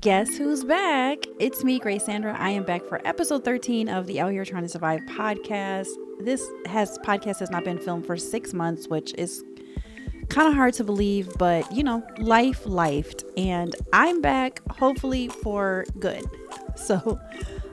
Guess who's back? It's me, Gracesandra. I am back for episode 13 of the Out Here Trying to Survive podcast. This podcast has not been filmed for 6 months, which is kind of hard to believe, but life lifed, and I'm back hopefully for good. So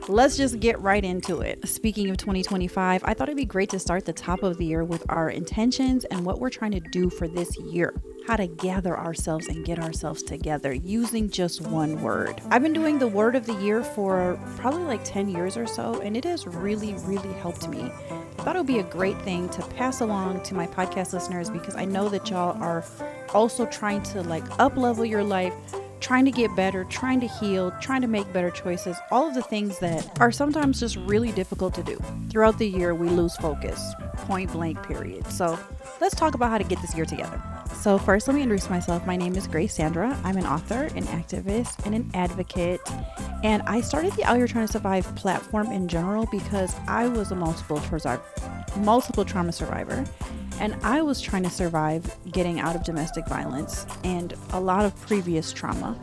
let's just get right into it. Speaking of 2025, I thought it'd be great to start the top of the year with our intentions and what we're trying to do for this year. How to gather ourselves and get ourselves together using just one word. I've been doing the word of the year for probably like 10 years or so, and it has really helped me. I thought it would be a great thing to pass along to my podcast listeners because I know that y'all are also trying to up level your life, trying to get better, trying to heal, trying to make better choices, all of the things that are sometimes just really difficult to do. Throughout the year, we lose focus, point blank, period. So let's talk about how to get this year together. So first, let me introduce myself. My name is Gracesandra. I'm an author, an activist, and an advocate. And I started the Out Here Trying to Survive platform in general because I was a multiple trauma survivor. And I was trying to survive getting out of domestic violence and a lot of previous trauma.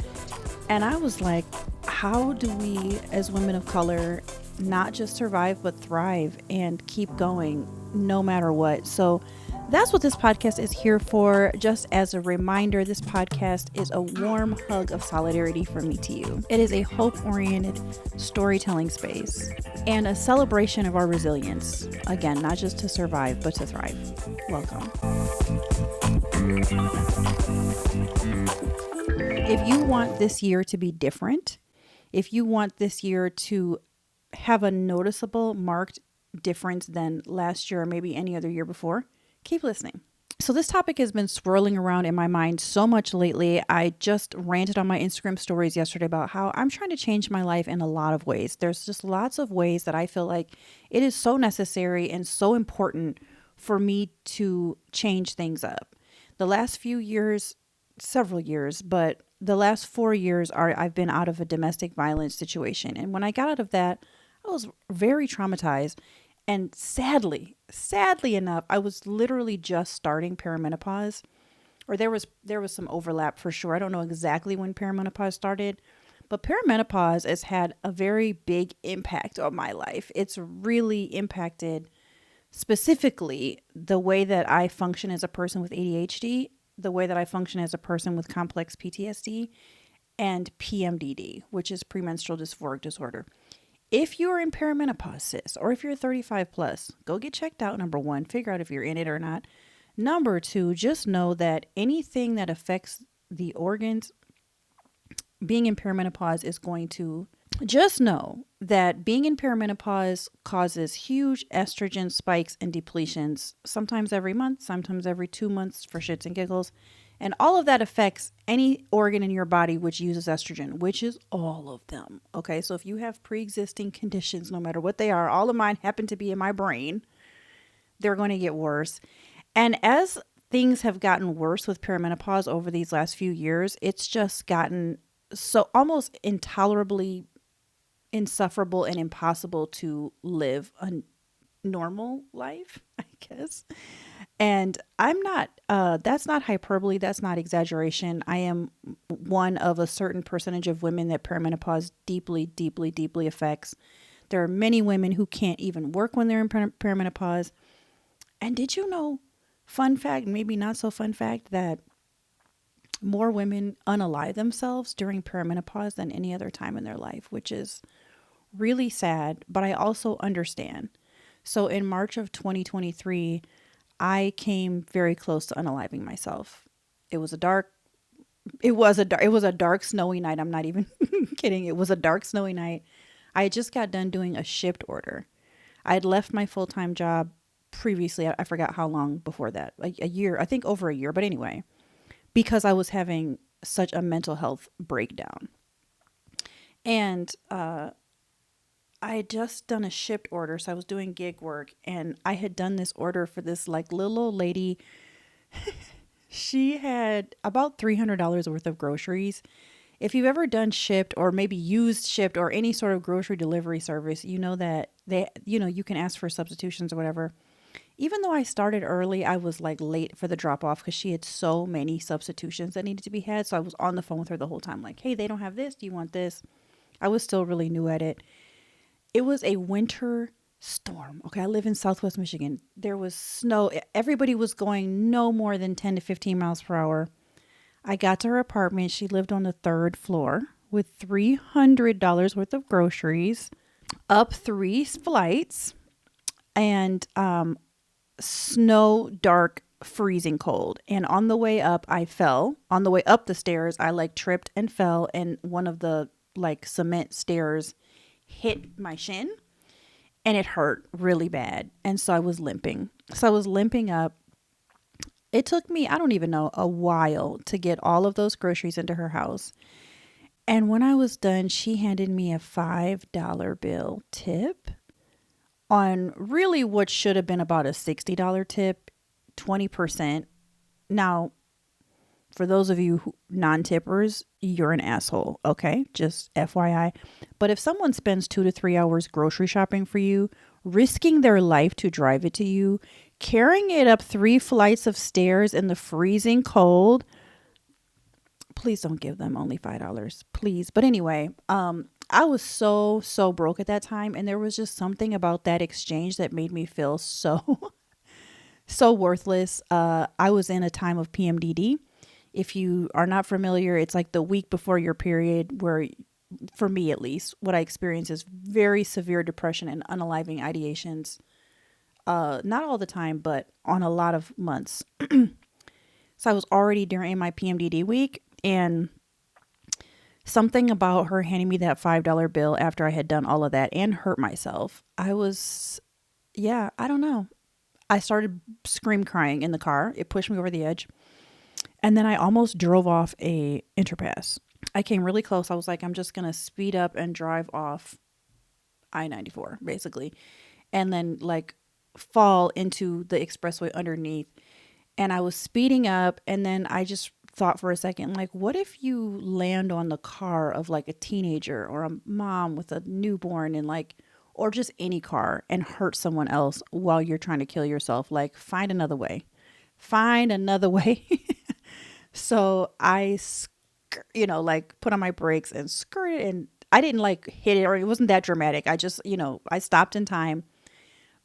And I was like, how do we as women of color not just survive but thrive and keep going no matter what? So that's what this podcast is here for. Just as a reminder, this podcast is a warm hug of solidarity from me to you. It is a hope-oriented storytelling space and a celebration of our resilience. Again, not just to survive, but to thrive. Welcome. If you want this year to be different, if you want this year to have a noticeable, marked difference than last year or maybe any other year before, keep listening. So this topic has been swirling around in my mind so much lately. I just ranted on my Instagram stories yesterday about how I'm trying to change my life in a lot of ways. There's just lots of ways that I feel like it is so necessary and so important for me to change things up. The last few years, several years, but the last 4 years I've been out of a domestic violence situation. And when I got out of that, I was very traumatized. And sadly enough, I was literally just starting perimenopause, or there was some overlap for sure. I don't know exactly when perimenopause started, but perimenopause has had a very big impact on my life. It's really impacted specifically the way that I function as a person with ADHD, the way that I function as a person with complex PTSD, and PMDD, which is premenstrual dysphoric disorder. If you're in perimenopause, sis, or if you're 35 plus, go get checked out. Number one, figure out if you're in it or not. Number two, just know that anything that affects the organs, being in perimenopause is going to, just know that being in perimenopause causes huge estrogen spikes and depletions, sometimes every month, sometimes every 2 months for shits and giggles. And all of that affects any organ in your body which uses estrogen, which is all of them. Okay, so if you have pre-existing conditions, no matter what they are, all of mine happen to be in my brain, they're going to get worse. And as things have gotten worse with perimenopause over these last few years, it's just gotten so almost intolerably insufferable and impossible to live a normal life, I guess. And I'm not, that's not hyperbole. That's not exaggeration. I am one of a certain percentage of women that perimenopause deeply affects. There are many women who can't even work when they're in perimenopause. And did you know, fun fact, maybe not so fun fact, that more women unalive themselves during perimenopause than any other time in their life, which is really sad, but I also understand. So in March of 2023, I came very close to unaliving myself. It was a dark, snowy night. I'm not even kidding. It was a dark, snowy night. I had just got done doing a shift order. I had left my full-time job previously. I forgot how long before that, like a year, I think over a year. But anyway, because I was having such a mental health breakdown. And, I had just done a shift order. So I was doing gig work and I had done this order for this little old lady. She had about $300 worth of groceries. If you've ever done Shipt or maybe used Shipt or any sort of grocery delivery service, you know that you can ask for substitutions or whatever. Even though I started early, I was like late for the drop off because she had so many substitutions that needed to be had. So I was on the phone with her the whole time, like, hey, they don't have this. Do you want this? I was still really new at it. It was a winter storm. Okay, I live in Southwest Michigan. There was snow. Everybody was going no more than 10 to 15 miles per hour. I got to her apartment. She lived on the 3rd floor with $300 worth of groceries, up 3 flights, and snow, dark, freezing cold. And on the way up, I fell. On the way up the stairs, I like tripped and fell, and one of the like cement stairs hit my shin, and it hurt really bad. And so I was limping. So I was limping up. It took me, I don't even know, a while to get all of those groceries into her house. And when I was done, she handed me a $5 bill tip on really what should have been about a $60 tip, 20%. Now, for those of you non-tippers, you're an asshole, okay? Just FYI. But if someone spends 2 to 3 hours grocery shopping for you, risking their life to drive it to you, carrying it up 3 flights of stairs in the freezing cold, please don't give them only $5, please. But anyway, I was so broke at that time, and there was just something about that exchange that made me feel so so worthless. I was in a time of PMDD. If you are not familiar, it's like the week before your period, where, for me at least, what I experience is very severe depression and unaliving ideations. Not all the time, but on a lot of months. So I was already during my PMDD week, and something about her handing me that $5 bill after I had done all of that and hurt myself. I don't know. I started scream crying in the car. It pushed me over the edge. And then I almost drove off a Interpass. I came really close. I was like, I'm just going to speed up and drive off I-94, basically. And then like fall into the expressway underneath. And I was speeding up, and then I just thought for a second, like, what if you land on the car of like a teenager or a mom with a newborn, and like, or just any car, and hurt someone else while you're trying to kill yourself? Like, find another way. Find another way. So I, like put on my brakes and skirted, and I didn't like hit it, or it wasn't that dramatic. I just, I stopped in time,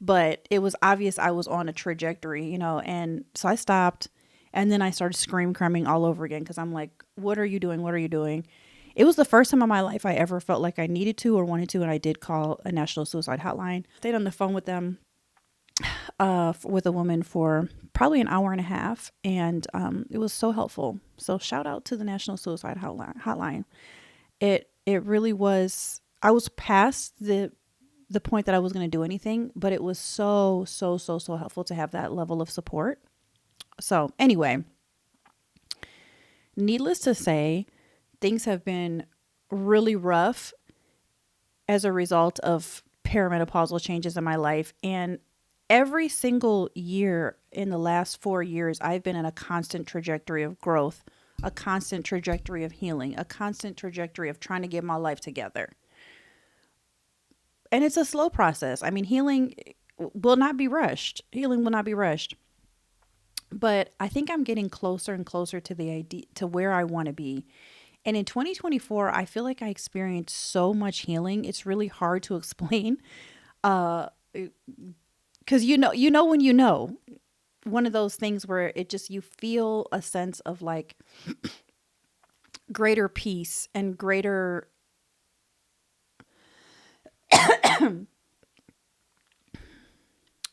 but it was obvious I was on a trajectory, and so I stopped, and then I started crying all over again. Cause I'm like, what are you doing? What are you doing? It was the first time in my life I ever felt like I needed to or wanted to. And I did call a national suicide hotline. Stayed on the phone with them, with a woman for probably an hour and a half. And it was so helpful. So shout out to the National Suicide Hotline. It really was. I was past the point that I was going to do anything, but it was so helpful to have that level of support. So anyway, needless to say, things have been really rough as a result of perimenopausal changes in my life. And every single year in the last 4 years, I've been in a constant trajectory of growth, a constant trajectory of healing, a constant trajectory of trying to get my life together. And it's a slow process. I mean, healing will not be rushed. But I think I'm getting closer and closer to the idea, to where I want to be. And in 2024, I feel like I experienced so much healing. It's really hard to explain. Because when you know, one of those things where it just, you feel a sense of like greater peace and greater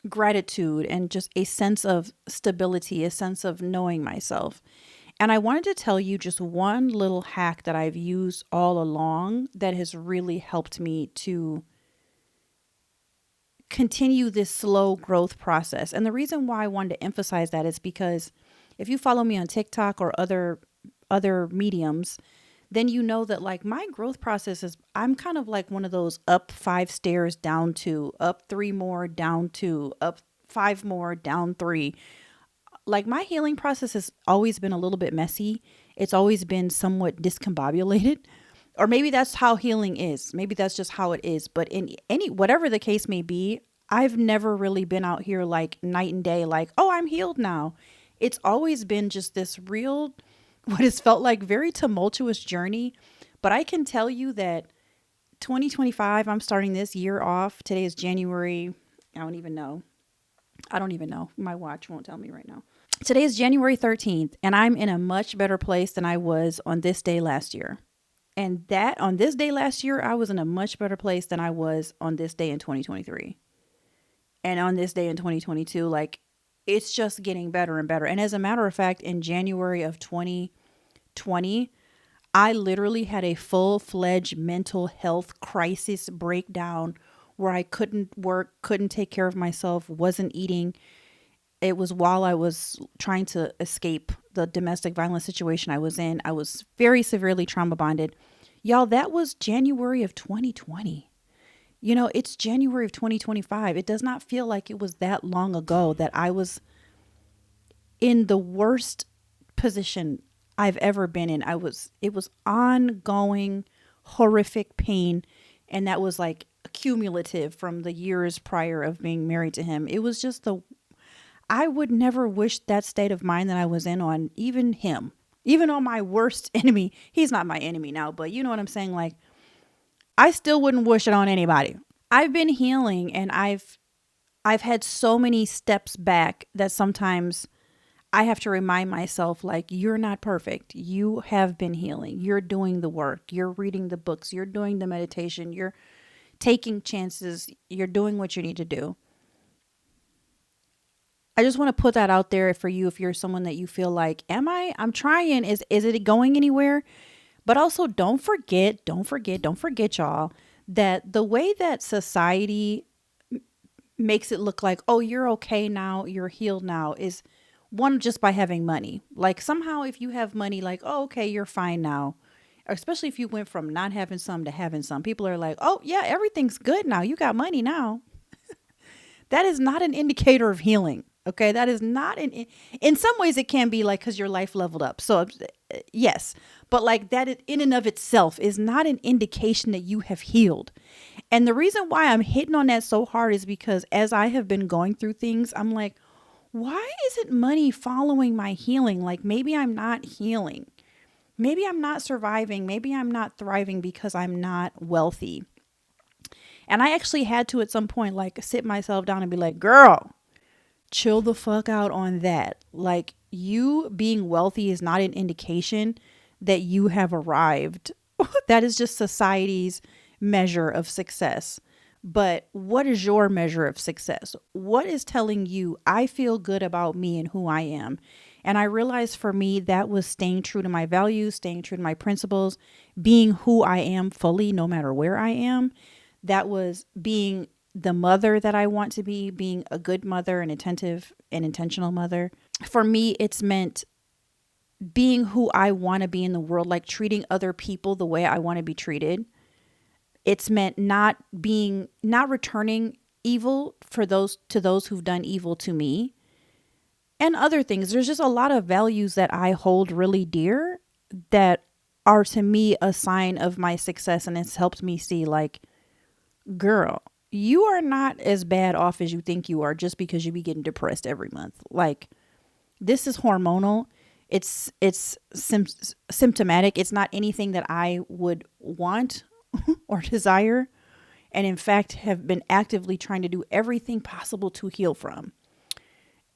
gratitude, and just a sense of stability, a sense of knowing myself. And I wanted to tell you just one little hack that I've used all along that has really helped me to continue this slow growth process. And the reason why I wanted to emphasize that is because if you follow me on TikTok or other mediums, then you know that like my growth process is, I'm kind of like one of those up 5 stairs, down 2, up 3 more, down 2, up 5 more, down 3. Like my healing process has always been a little bit messy. It's always been somewhat discombobulated, or maybe that's how healing is. Maybe that's just how it is. But in whatever the case may be, I've never really been out here like night and day, like, oh, I'm healed now. It's always been just this real, what has felt like very tumultuous journey. But I can tell you that 2025, I'm starting this year off. Today is January. I don't even know. I don't even know. My watch won't tell me right now. Today is January 13th, and I'm in a much better place than I was on this day last year. And that on this day last year, I was in a much better place than I was on this day in 2023. And on this day in 2022, like, it's just getting better and better. And as a matter of fact, in January of 2020, I literally had a full-fledged mental health crisis breakdown where I couldn't work, couldn't take care of myself, wasn't eating. It was while I was trying to escape the domestic violence situation I was in. I was very severely trauma bonded. Y'all, that was January of 2020. You know, it's January of 2025. It does not feel like it was that long ago that I was in the worst position I've ever been in. It was ongoing, horrific pain. And that was like cumulative from the years prior of being married to him. It was just I would never wish that state of mind that I was in on even him, even on my worst enemy. He's not my enemy now, but you know what I'm saying? Like, I still wouldn't wish it on anybody. I've been healing, and I've had so many steps back that sometimes I have to remind myself, like, you're not perfect. You have been healing. You're doing the work. You're reading the books. You're doing the meditation. You're taking chances. You're doing what you need to do. I just want to put that out there for you if you're someone that you feel like, I'm trying. Is it going anywhere? But also don't forget, y'all, that the way that society makes it look like, oh, you're okay now, you're healed now, is one, just by having money. Like, somehow if you have money, like, oh, okay, you're fine now. Especially if you went from not having some to having some. People are like, oh, yeah, everything's good now. You got money now. That is not an indicator of healing. Okay, that is not in some ways it can be, like, because your life leveled up. So yes, but like that in and of itself is not an indication that you have healed. And the reason why I'm hitting on that so hard is because as I have been going through things, I'm like, why isn't money following my healing? Like, maybe I'm not healing. Maybe I'm not surviving. Maybe I'm not thriving because I'm not wealthy. And I actually had to, at some point, like, sit myself down and be like, girl, chill the fuck out on that. Like, you being wealthy is not an indication that you have arrived. That is just society's measure of success. But what is your measure of success? What is telling you, I feel good about me and who I am? And I realized for me, that was staying true to my values, staying true to my principles, being who I am fully, no matter where I am. That was being the mother that I want to be, being a good mother, an attentive and intentional mother. For me, it's meant being who I want to be in the world, like treating other people the way I want to be treated. It's meant not returning evil to those who've done evil to me, and other things. There's just a lot of values that I hold really dear that are to me a sign of my success. And it's helped me see, like, girl, you are not as bad off as you think you are just because you be getting depressed every month. Like, this is hormonal. It's symptomatic. It's not anything that I would want or desire. And in fact, have been actively trying to do everything possible to heal from.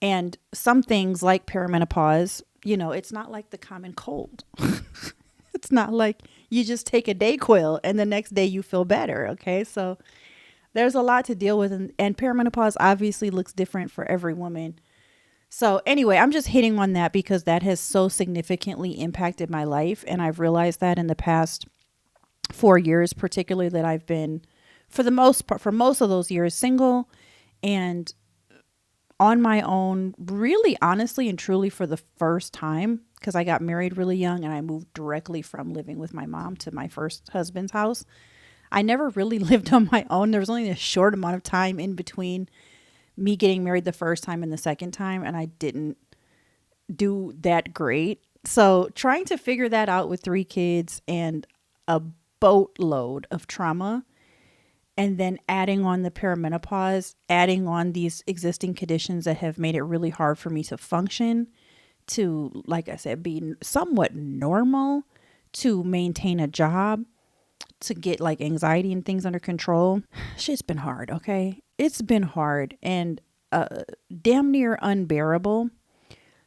And some things like perimenopause, it's not like the common cold. It's not like you just take a Dayquil and the next day you feel better. Okay. So there's a lot to deal with. And perimenopause obviously looks different for every woman. So anyway, I'm just hitting on that because that has so significantly impacted my life. And I've realized that in the past 4 years, particularly, that I've been, for most of those years, single and on my own, really honestly and truly for the first time, because I got married really young and I moved directly from living with my mom to my first husband's house. I never really lived on my own. There was only a short amount of time in between me getting married the first time and the second time, and I didn't do that great. So trying to figure that out with 3 kids and a boatload of trauma and then adding on the perimenopause, adding on these existing conditions that have made it really hard for me to function, to, like I said, be somewhat normal, to maintain a job, to get like anxiety and things under control. Shit's been hard, okay? It's been hard and damn near unbearable.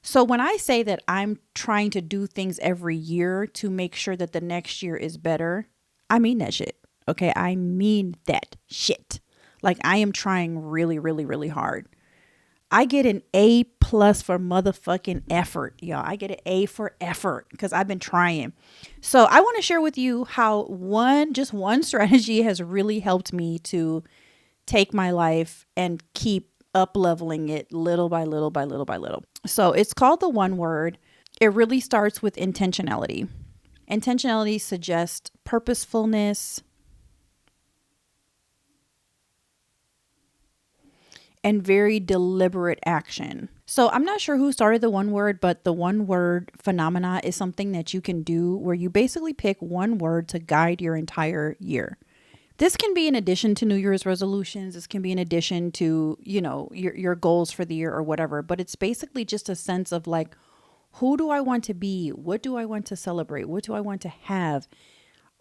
So when I say that I'm trying to do things every year to make sure that the next year is better, I mean that shit. Okay, I mean that shit. Like, I am trying really, really, really hard. I get an A+ for motherfucking effort, y'all. I get an A for effort because I've been trying. So I want to share with you how just one strategy has really helped me to take my life and keep up leveling it little by little by little by little. So it's called the one word. It really starts with intentionality. Intentionality suggests purposefulness and very deliberate action. So I'm not sure who started the one word, but the one word phenomena is something that you can do where you basically pick one word to guide your entire year. This can be in addition to New Year's resolutions. This can be in addition to, your goals for the year or whatever. But it's basically just a sense of like, who do I want to be? What do I want to celebrate? What do I want to have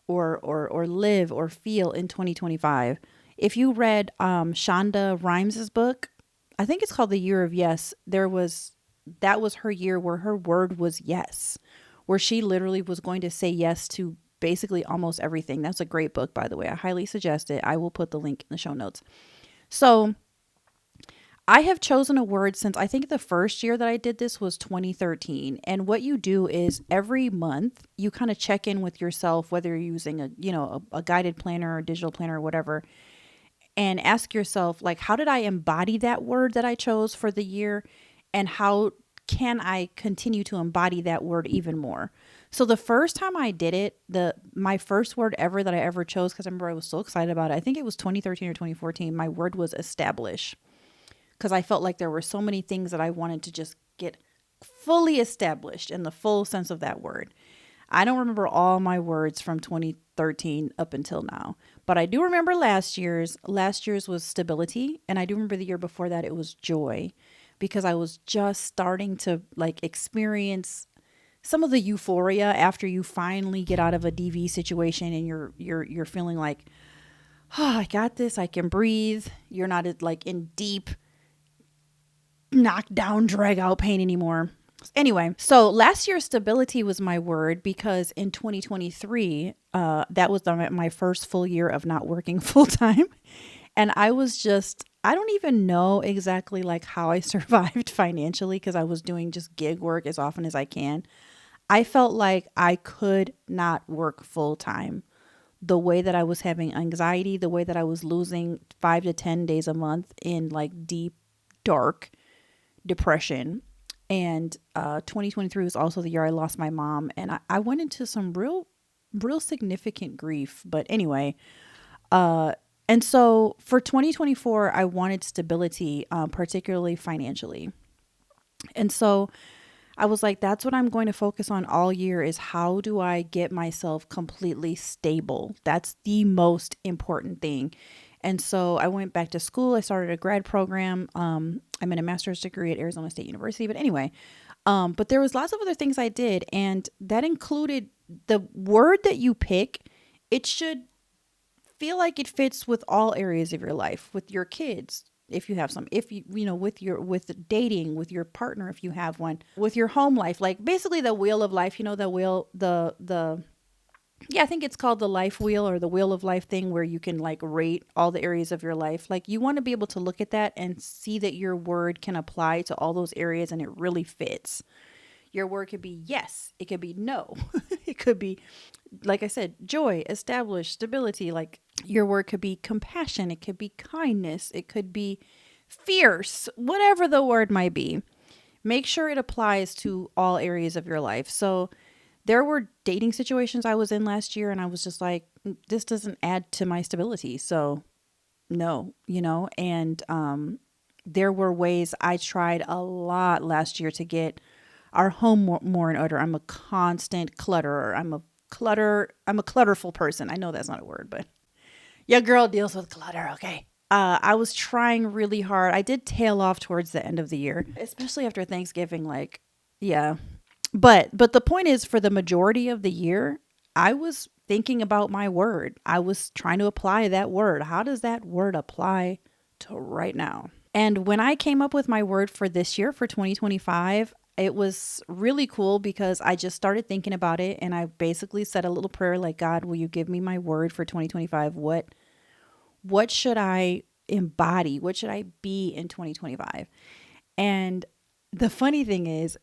or live or feel in 2025? If you read Shonda Rhimes' book, I think it's called The Year of Yes. That was her year where her word was yes, where she literally was going to say yes to basically almost everything. That's a great book, by the way. I highly suggest it. I will put the link in the show notes. So I have chosen a word since I think the first year that I did this was 2013. And what you do is every month you kind of check in with yourself, whether you're using a guided planner or digital planner or whatever, and ask yourself, like, how did I embody that word that I chose for the year? And how can I continue to embody that word even more? So the first time I did it, my first word ever that I ever chose, because I remember I was so excited about it. I think it was 2013 or 2014. My word was establish, because I felt like there were so many things that I wanted to just get fully established in the full sense of that word. I don't remember all my words from 2013 up until now, but I do remember last year's. Last year's was stability, and I do remember the year before that it was joy, because I was just starting to like experience some of the euphoria after you finally get out of a DV situation and you're feeling like, oh, I got this, I can breathe. You're not like in deep knockdown, drag out pain anymore. Anyway, so last year's stability was my word, because in 2023, that was my first full year of not working full time. And I don't even know exactly like how I survived financially, because I was doing just gig work as often as I can. I felt like I could not work full time. The way that I was having anxiety, the way that I was losing 5 to 10 days a month in like deep, dark depression. And 2023 was also the year I lost my mom. And I went into some real significant grief. But anyway, and so for 2024, I wanted stability, particularly financially. And so I was like, that's what I'm going to focus on all year, is how do I get myself completely stable? That's the most important thing. And so I went back to school. I started a grad program. I'm in a master's degree at Arizona State University. But anyway, but there was lots of other things I did. And that included the word that you pick. It should feel like it fits with all areas of your life, with your kids, if you have some, if with dating, with your partner, if you have one, with your home life, like basically the wheel of life, I think it's called the life wheel, or the wheel of life thing, where you can like rate all the areas of your life. Like, you want to be able to look at that and see that your word can apply to all those areas and it really fits. Your word could be yes, it could be no, it could be, like I said, joy, establish, stability. Like, your word could be compassion, it could be kindness, it could be fierce, whatever the word might be. Make sure it applies to all areas of your life. So there were dating situations I was in last year and I was just like, this doesn't add to my stability. So no, and there were ways I tried a lot last year to get our home more in order. I'm a constant clutterer. I'm a clutterful person. I know that's not a word, but Your girl deals with clutter, okay? I was trying really hard. I did tail off towards the end of the year, especially after Thanksgiving. Like, yeah. But the point is, for the majority of the year, I was thinking about my word. I was trying to apply that word. How does that word apply to right now? And when I came up with my word for this year, for 2025, it was really cool because I just started thinking about it, and I basically said a little prayer like, God, will you give me my word for 2025? What should I embody? What should I be in 2025? And the funny thing is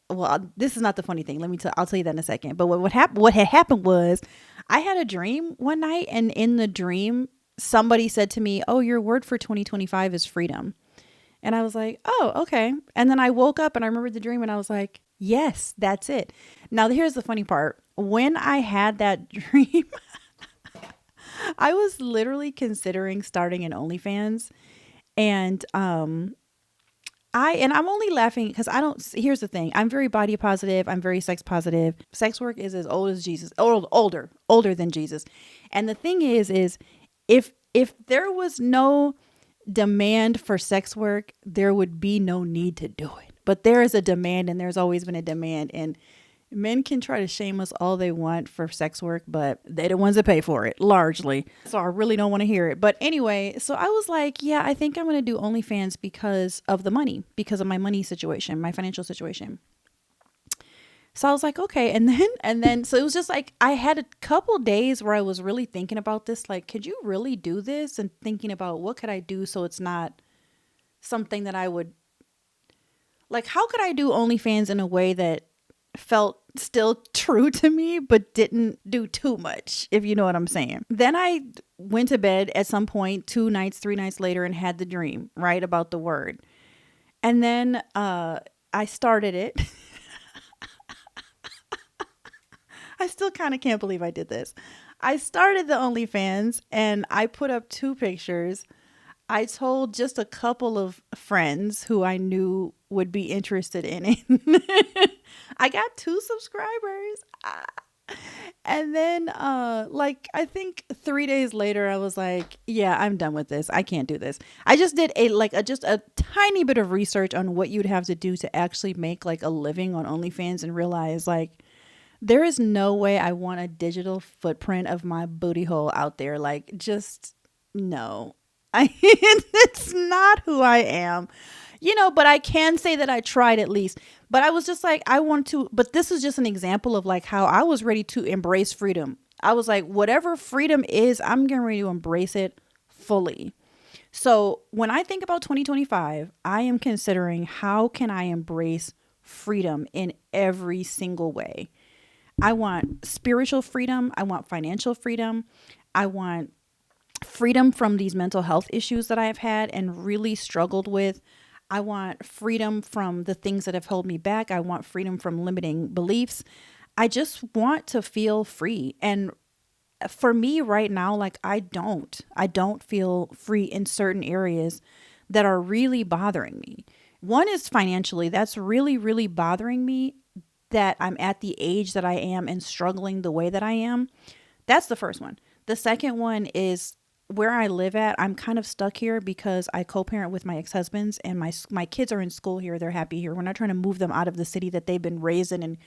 well, this is not the funny thing. I'll tell you that in a second. But what had happened was, I had a dream one night, and in the dream, somebody said to me, "Oh, your word for 2025 is freedom." And I was like, "Oh, okay." And then I woke up and I remembered the dream, and I was like, "Yes, that's it." Now, here's the funny part. When I had that dream, I was literally considering starting an OnlyFans, and I'm only laughing because here's the thing. I'm very body positive. I'm very sex positive. Sex work is as old as Jesus, older than Jesus. And the thing is if there was no demand for sex work, there would be no need to do it. But there is a demand, and there's always been a demand. And men can try to shame us all they want for sex work, but they're the ones that pay for it largely. So I really don't want to hear it. But anyway, so I was like, yeah, I think I'm going to do OnlyFans because of the money, because of my money situation, my financial situation. So I was like, okay. And then, so it was just like, I had a couple days where I was really thinking about this. Like, could you really do this? And thinking about what could I do so it's not something that I would, like, how could I do OnlyFans in a way that felt still true to me, but didn't do too much, if you know what I'm saying. Then I went to bed at some point, 2 nights, 3 nights later, and had the dream, right, about the word. And then I started it. I still kind of can't believe I did this. I started the OnlyFans, and I put up 2 pictures. I told just a couple of friends who I knew would be interested in it. I got 2 subscribers. And then like, I think 3 days later, I was like, yeah, I'm done with this. I can't do this. I just did just a tiny bit of research on what you'd have to do to actually make like a living on OnlyFans, and realize like, there is no way I want a digital footprint of my booty hole out there. Like, just no. It's not who I am, but I can say that I tried at least. But I was just like, but this is just an example of like how I was ready to embrace freedom. I was like, whatever freedom is, I'm getting ready to embrace it fully. So when I think about 2025, I am considering, how can I embrace freedom in every single way? I want spiritual freedom. I want financial freedom. I want freedom from these mental health issues that I have had and really struggled with. I want freedom from the things that have held me back. I want freedom from limiting beliefs. I just want to feel free. And for me right now, like, I don't feel free in certain areas that are really bothering me. One is financially. That's really, really bothering me, that I'm at the age that I am and struggling the way that I am. That's the first one. The second one is where I live at. I'm kind of stuck here because I co-parent with my ex-husbands, and my kids are in school here. They're happy here. We're not trying to move them out of the city that they've been raised in. And,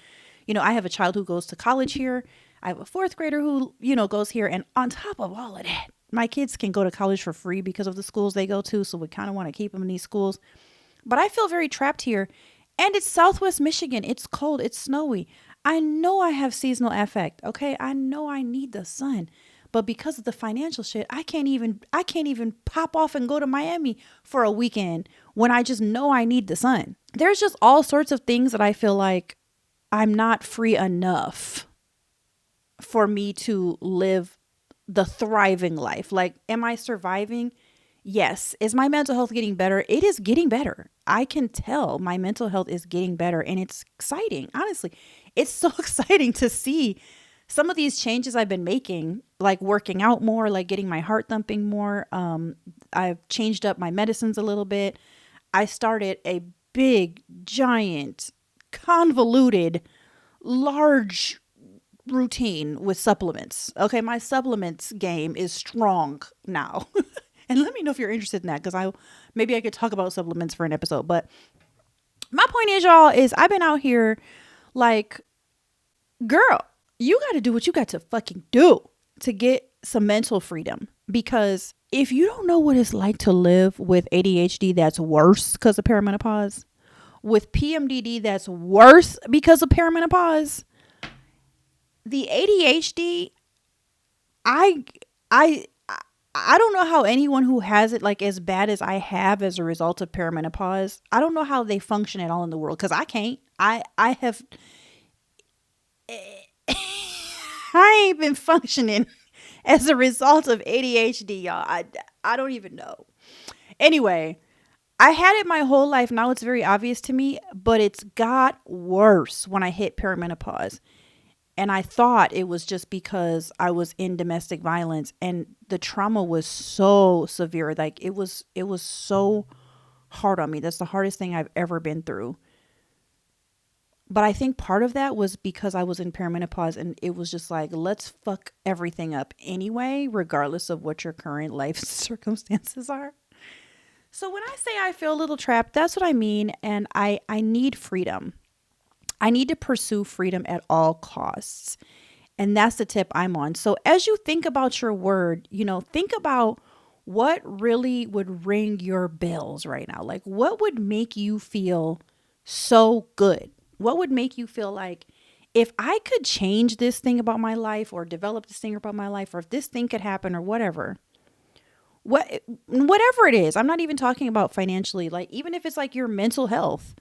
I have a child who goes to college here. I have a 4th grader who, goes here. And on top of all of that, my kids can go to college for free because of the schools they go to. So we kind of want to keep them in these schools. But I feel very trapped here. And it's Southwest Michigan. It's cold. It's snowy. I know I have seasonal affect. Okay. I know I need the sun. But because of the financial shit, I can't even pop off and go to Miami for a weekend when I just know I need the sun. There's just all sorts of things that I feel like I'm not free enough for me to live the thriving life. Like, am I surviving? Yes. Is my mental health getting better? It is getting better. I can tell my mental health is getting better, and it's exciting. Honestly, it's so exciting to see some of these changes I've been making, like working out more, like getting my heart thumping more. I've changed up my medicines a little bit. I started a big, giant, convoluted, large routine with supplements. Okay, my supplements game is strong now. And let me know if you're interested in that, because maybe I could talk about supplements for an episode. But my point is, y'all, is I've been out here like, girl, you got to do what you got to fucking do to get some mental freedom. Because if you don't know what it's like to live with ADHD that's worse because of perimenopause, with PMDD that's worse because of perimenopause, the ADHD, I don't know how anyone who has it like as bad as I have as a result of perimenopause, I don't know how they function at all in the world, because I can't. I have I ain't been functioning as a result of ADHD, y'all. I don't even know. Anyway, I had it my whole life. Now it's very obvious to me, but it's got worse when I hit perimenopause. And I thought it was just because I was in domestic violence, and the trauma was so severe. Like it was so hard on me. That's the hardest thing I've ever been through. But I think part of that was because I was in perimenopause, and it was just like, let's fuck everything up anyway, regardless of what your current life circumstances are. So when I say I feel a little trapped, that's what I mean. And I need freedom. I need to pursue freedom at all costs. And that's the tip I'm on. So as you think about your word, think about what really would ring your bells right now. Like, what would make you feel so good? What would make you feel like, if I could change this thing about my life, or develop this thing about my life, or if this thing could happen, or whatever it is. I'm not even talking about financially, like even if it's like your mental health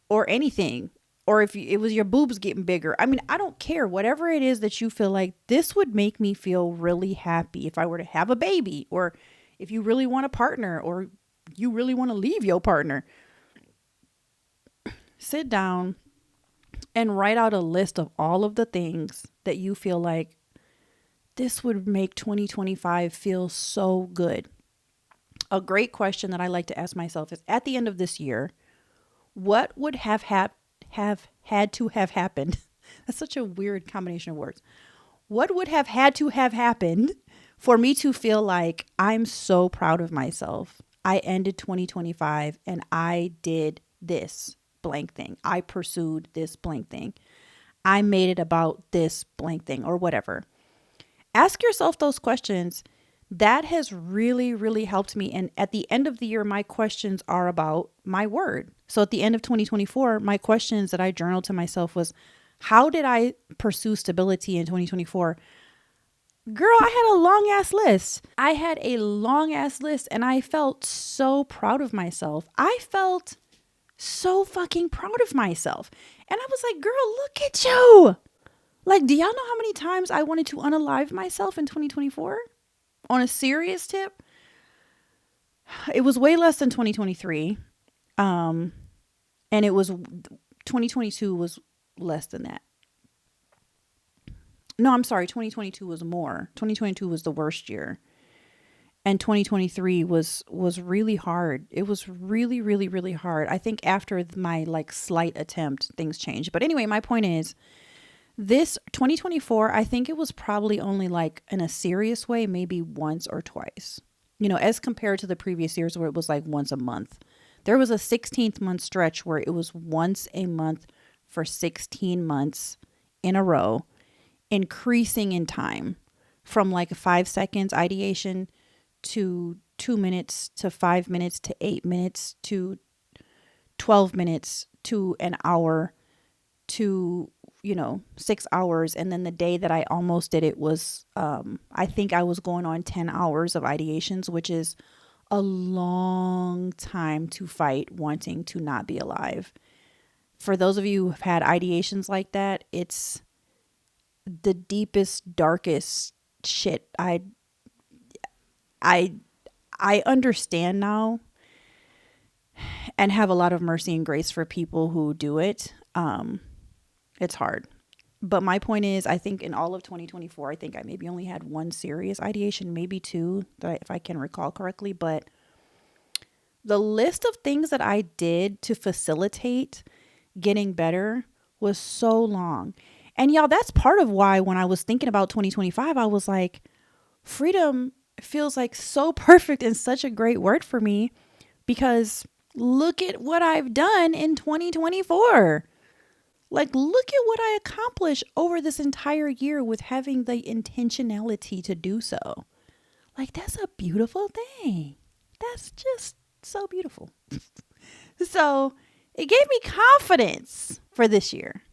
or anything, or if it was your boobs getting bigger. I mean, I don't care. Whatever it is that you feel like, this would make me feel really happy if I were to have a baby, or if you really want a partner, or you really want to leave your partner. Sit down and write out a list of all of the things that you feel like this would make 2025 feel so good. A great question that I like to ask myself is, at the end of this year, what would have had to have happened? That's such a weird combination of words. What would have had to have happened for me to feel like I'm so proud of myself? I ended 2025 and I did this blank thing. I pursued this blank thing. I made it about this blank thing, or whatever. Ask yourself those questions. That has really, really helped me. And at the end of the year, my questions are about my word. So at the end of 2024, my questions that I journaled to myself was, how did I pursue stability in 2024? Girl, I had a long ass list. And I felt so proud of myself. I felt so fucking proud of myself. And I was like, girl, look at you. Like, do y'all know how many times I wanted to unalive myself in 2024? On a serious tip, it was way less than 2023. And it was 2022 was less than that. No, I'm sorry. 2022 was more. 2022 was the worst year. And 2023 was really hard. It was really, really, really hard. I think after my like slight attempt, things changed. But anyway, my point is, this 2024, I think it was probably only like in a serious way, maybe once or twice, as compared to the previous years where it was like once a month. There was a 16th month stretch where it was once a month for 16 months in a row, increasing in time from like 5 seconds ideation to 2 minutes to 5 minutes to 8 minutes to 12 minutes to an hour to 6 hours. And then the day that I almost did it was, I think I was going on 10 hours of ideations, which is a long time to fight wanting to not be alive. For those of you who've had ideations like that, it's the deepest, darkest shit. I understand now and have a lot of mercy and grace for people who do it. It's hard. But my point is, I think in all of 2024, I think I maybe only had one serious ideation, maybe two, if I can recall correctly. But the list of things that I did to facilitate getting better was so long. And y'all, that's part of why when I was thinking about 2025, I was like, freedom feels like so perfect and such a great word for me, because look at what I've done in 2024. Like, look at what I accomplished over this entire year with having the intentionality to do so. Like, that's a beautiful thing. That's just so beautiful. So it gave me confidence for this year.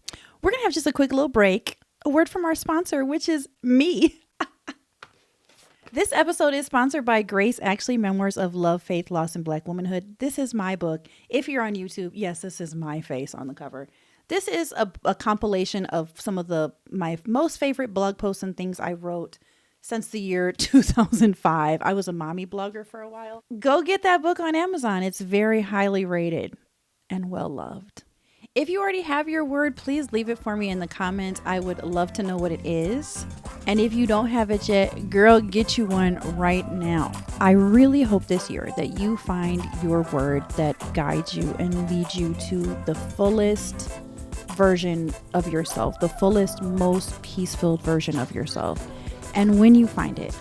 We're going to have just a quick little break. A word from our sponsor, which is me. This episode is sponsored by Grace, actually Memoirs of Love, Faith, Loss, and Black Womanhood. This is my book. If you're on YouTube, yes, this is my face on the cover. This is a compilation of some of my most favorite blog posts and things I wrote since the year 2005. I was a mommy blogger for a while. Go get that book on Amazon. It's very highly rated and well loved. If you already have your word, please leave it for me in the comments. I would love to know what it is. And if you don't have it yet, girl, get you one right now. I really hope this year that you find your word that guides you and leads you to the fullest version of yourself, the fullest, most peace-filled version of yourself. And when you find it,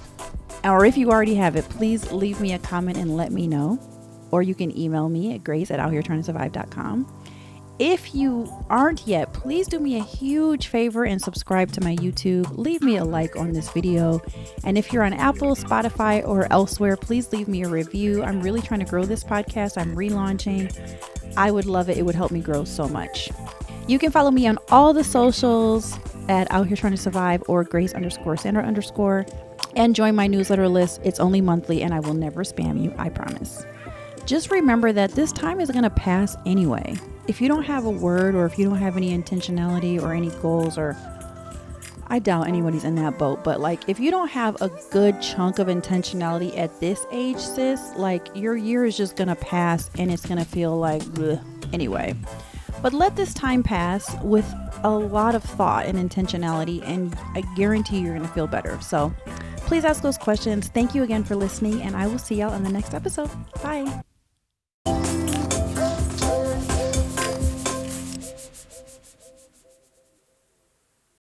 or if you already have it, please leave me a comment and let me know. Or you can email me at grace@outheretryingtosurvive.com. If you aren't yet, please do me a huge favor and subscribe to my YouTube. Leave me a like on this video. And if you're on Apple, Spotify, or elsewhere, please leave me a review. I'm really trying to grow this podcast. I'm relaunching. I would love it. It would help me grow so much. You can follow me on all the socials at Out Here Trying to Survive or Grace_Sandra_, and join my newsletter list. It's only monthly and I will never spam you, I promise. Just remember that this time is going to pass anyway. If you don't have a word, or if you don't have any intentionality or any goals, or I doubt anybody's in that boat, but like if you don't have a good chunk of intentionality at this age, sis, like your year is just going to pass and it's going to feel like bleh. Anyway. But let this time pass with a lot of thought and intentionality, and I guarantee you're going to feel better. So please ask those questions. Thank you again for listening, and I will see y'all in the next episode. Bye.